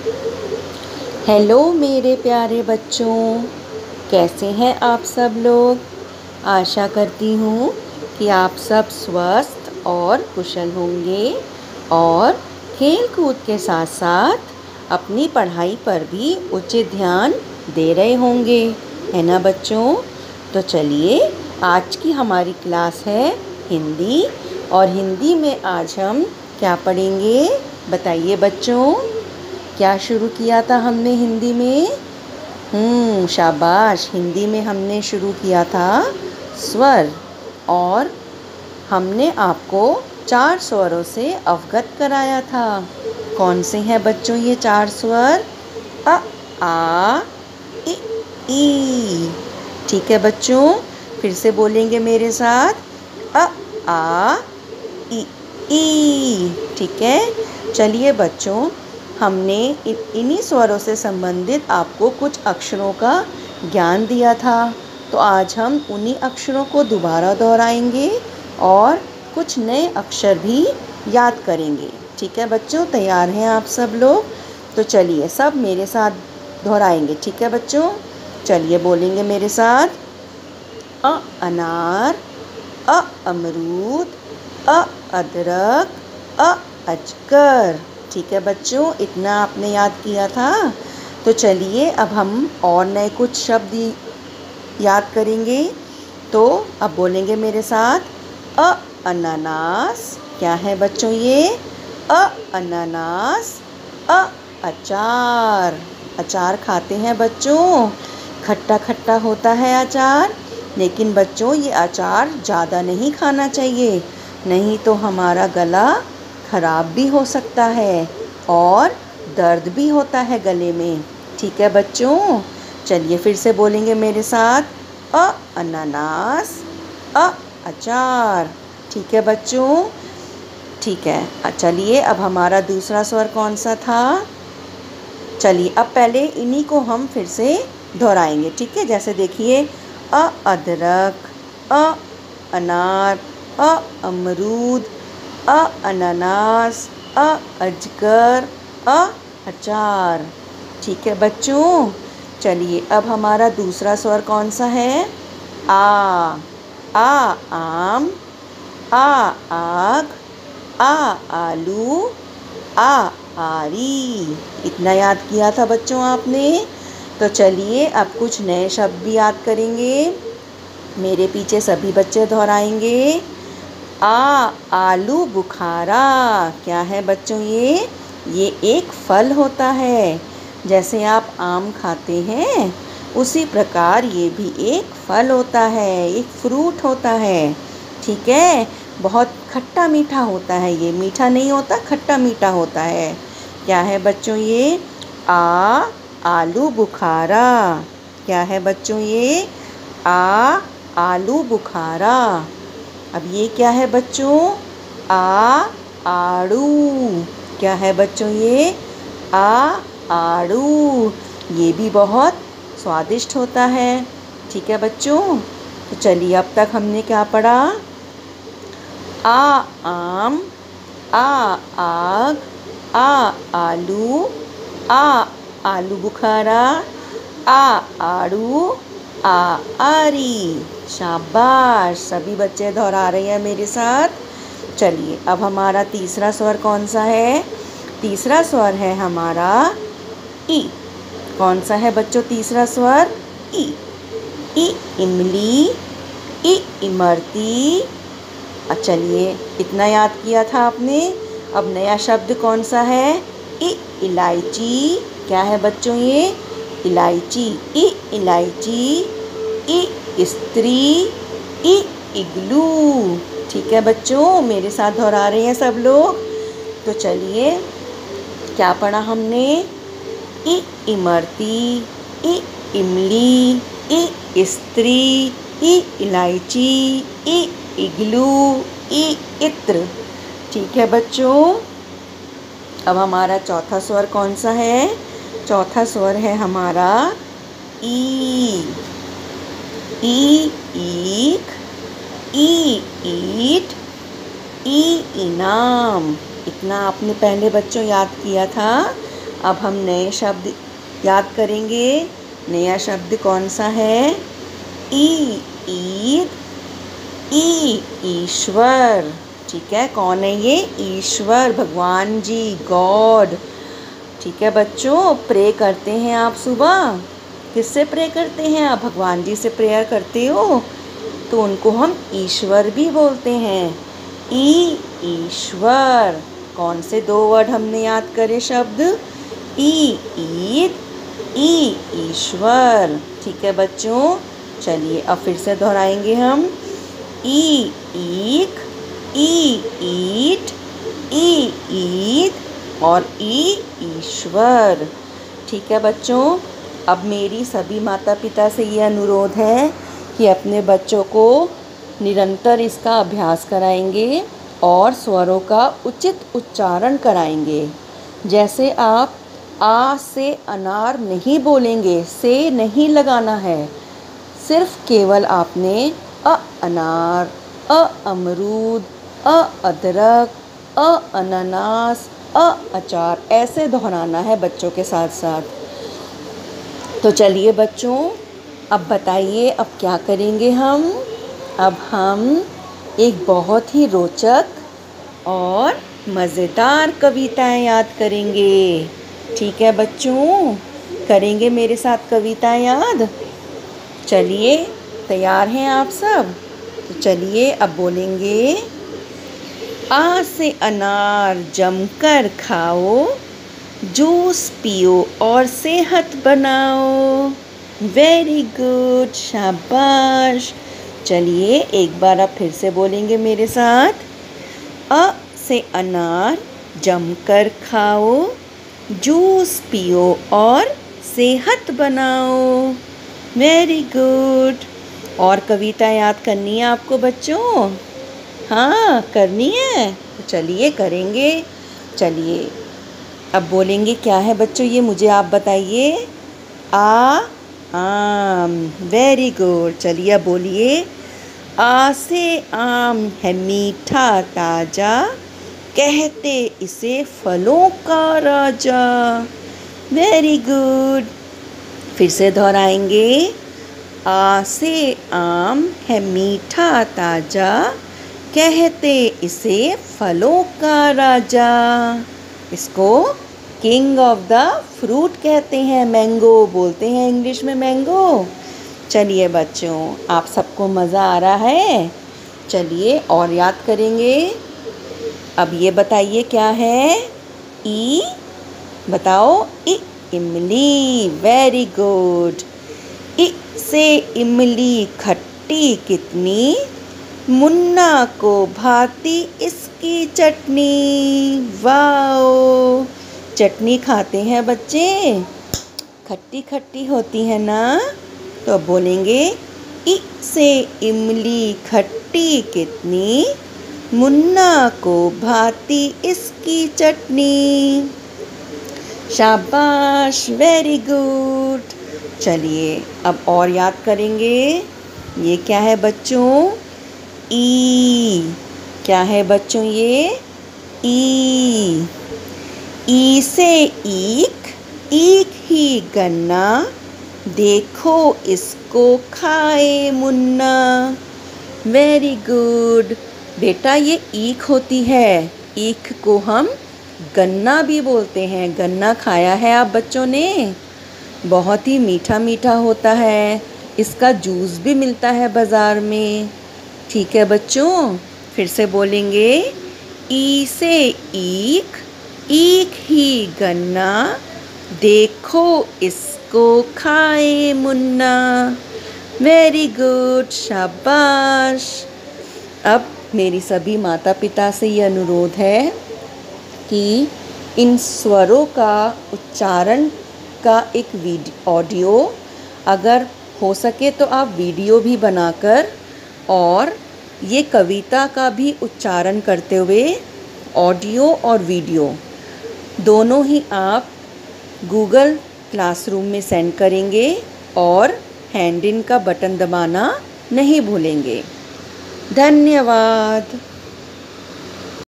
Hello मेरे प्यारे बच्चों, कैसे हैं आप सब लोग। आशा करती हूँ कि आप सब स्वस्थ और कुशल होंगे और खेल कूद के साथ साथ अपनी पढ़ाई पर भी उचित ध्यान दे रहे होंगे, है ना बच्चों। तो चलिए, आज की हमारी क्लास है हिंदी, और हिंदी में आज हम क्या पढ़ेंगे बताइए बच्चों। क्या शुरू किया था हमने हिंदी में? शाबाश। हिंदी में हमने शुरू किया था स्वर, और हमने आपको 4 स्वरों से अवगत कराया था। कौन से हैं बच्चों ये 4 स्वर? अ, आ, इ, ई। ठीक है बच्चों, फिर से बोलेंगे मेरे साथ। अ, आ, इ, ई। ठीक है। चलिए बच्चों, हमने इन्हीं स्वरों से संबंधित आपको कुछ अक्षरों का ज्ञान दिया था, तो आज हम उन्हीं अक्षरों को दोबारा दोहराएंगे और कुछ नए अक्षर भी याद करेंगे। ठीक है बच्चों, तैयार हैं आप सब लोग? तो चलिए सब मेरे साथ दोहराएंगे। ठीक है बच्चों, चलिए बोलेंगे मेरे साथ। अ अनार, अ अमरूद, अ अदरक, अ अजगर। ठीक है बच्चों, इतना आपने याद किया था। तो चलिए अब हम और नए कुछ शब्द याद करेंगे। तो अब बोलेंगे मेरे साथ। अ अनानास। क्या है बच्चों ये? अ अनानास। अ अचार। अचार खाते हैं बच्चों, खट्टा खट्टा होता है अचार। लेकिन बच्चों ये अचार ज़्यादा नहीं खाना चाहिए, नहीं तो हमारा गला खराब भी हो सकता है और दर्द भी होता है गले में। ठीक है बच्चों, चलिए फिर से बोलेंगे मेरे साथ। अ अनानास, अ अचार। ठीक है बच्चों, ठीक है। चलिए अब हमारा दूसरा स्वर कौन सा था? चलिए अब पहले इन्हीं को हम फिर से दोहराएंगे। ठीक है, जैसे देखिए। अ अदरक, अ अनार, अ अमरूद, अ अनानास, अ अजगर, अ अचार। ठीक है बच्चों, चलिए अब हमारा दूसरा स्वर कौन सा है? आ आम, आ आग, आ आलू, आ आरी। इतना याद किया था बच्चों आपने। तो चलिए अब कुछ नए शब्द भी याद करेंगे। मेरे पीछे सभी बच्चे दोहराएंगे। आलू बुखारा। क्या है बच्चों ये एक फल होता है। जैसे आप आम खाते हैं, उसी प्रकार ये भी एक फल होता है, एक फ्रूट होता है। ठीक है, बहुत खट्टा मीठा होता है। ये मीठा नहीं होता, खट्टा मीठा होता है। क्या है बच्चों ये? आलू बुखारा। क्या है बच्चों ये? आलू बुखारा। अब ये क्या है बच्चों? आड़ू। क्या है बच्चों ये? आड़ू। ये भी बहुत स्वादिष्ट होता है। ठीक है बच्चों, तो चलिए अब तक हमने क्या पढ़ा? आम, आग, आलू, आलू बुखारा, आड़ू, आरी। शाबाश, सभी बच्चे दोहरा रहे हैं मेरे साथ। चलिए अब हमारा तीसरा स्वर कौन सा है? तीसरा स्वर है हमारा ई। कौन सा है बच्चों तीसरा स्वर? ई। इमली, इमरती। चलिए इतना याद किया था आपने। अब नया शब्द कौन सा है? इलायची। क्या है बच्चों ये? इलायची। इलायची, स्त्री, इग्लू। ठीक है बच्चों, मेरे साथ दोहरा रहे हैं सब लोग। तो चलिए, क्या पढ़ा हमने? इमरती, इमली, स्त्री, इलायची, इग्लू, इत्र। ठीक है बच्चों, अब हमारा चौथा स्वर कौन सा है? चौथा स्वर है हमारा ई। ईख, ईट, इनाम। इतना आपने पहले बच्चों याद किया था। अब हम नए शब्द याद करेंगे। नया शब्द कौन सा है? ईद, ईश्वर। ठीक है, कौन है ये? ईश्वर, भगवान जी, गॉड। ठीक है बच्चों, प्रे करते हैं आप सुबह। किससे प्रे करते हैं आप? भगवान जी से प्रेयर करते हो तो उनको हम ईश्वर भी बोलते हैं। ईश्वर। कौन से 2 वर्ड हमने याद करे शब्द? ईद, ईश्वर। ठीक है बच्चों, चलिए अब फिर से दोहराएंगे हम। ईख, ईट, ईद और ईश्वर। ठीक है बच्चों, अब मेरी सभी माता पिता से ये अनुरोध है कि अपने बच्चों को निरंतर इसका अभ्यास कराएंगे और स्वरों का उचित उच्चारण कराएंगे। जैसे आप आ से अनार नहीं बोलेंगे, से नहीं लगाना है। सिर्फ केवल आपने अनार, अमरूद, अदरक, अनानास, अचार ऐसे दोहराना है बच्चों के साथ साथ। तो चलिए बच्चों, अब बताइए अब क्या करेंगे हम? अब हम एक बहुत ही रोचक और मज़ेदार कविताएं याद करेंगे। ठीक है बच्चों, करेंगे मेरे साथ कविताएं याद? चलिए, तैयार हैं आप सब? तो चलिए अब बोलेंगे। आ से अनार जमकर खाओ, जूस पियो और सेहत बनाओ। वेरी गुड, शाबाश। चलिए एक बार आप फिर से बोलेंगे मेरे साथ। अ से अनार जमकर खाओ, जूस पियो और सेहत बनाओ। Very good. और कविता याद करनी है आपको बच्चों? हाँ, करनी है? तो चलिए करेंगे। चलिए अब बोलेंगे क्या है बच्चों ये, मुझे आप बताइए। आम। Very good. चलिए अब बोलिए। आ से आम है मीठा ताजा, कहते इसे फलों का राजा। Very good. फिर से दोहराएंगे। आ से आम है मीठा ताजा, कहते इसे फलों का राजा। इसको किंग ऑफ द फ्रूट कहते हैं, मैंगो बोलते हैं इंग्लिश में, मैंगो। चलिए बच्चों, आप सबको मज़ा आ रहा है? चलिए और याद करेंगे। अब ये बताइए क्या है? ई, बताओ। इमली। Very good. इ से इमली खट्टी कितनी, मुन्ना को भाती इसकी चटनी। वाओ, चटनी खाते हैं बच्चे? खट्टी खट्टी होती है ना? तो अब बोलेंगे। इ से इमली खट्टी कितनी, मुन्ना को भाती इसकी चटनी। शाबाश, वेरी गुड। चलिए अब और याद करेंगे। ये क्या है बच्चों? ई। क्या है बच्चों ये? ई से ईख, ईख ही गन्ना, देखो इसको खाए मुन्ना। Very good. बेटा ये ईख होती है, ईख को हम गन्ना भी बोलते हैं। गन्ना खाया है आप बच्चों ने? बहुत ही मीठा मीठा होता है, इसका जूस भी मिलता है बाज़ार में। ठीक है बच्चों, फिर से बोलेंगे। ई से ईख, ईख ही गन्ना, देखो इसको खाए मुन्ना। वेरी गुड, शाबाश। अब मेरी सभी माता पिता से ये अनुरोध है कि इन स्वरों का उच्चारण का एक ऑडियो अगर हो सके तो आप वीडियो भी बनाकर और ये कविता का भी उच्चारण करते हुए ऑडियो और वीडियो दोनों ही आप गूगल क्लासरूम में सेंड करेंगे और हैंड इन का बटन दबाना नहीं भूलेंगे। धन्यवाद।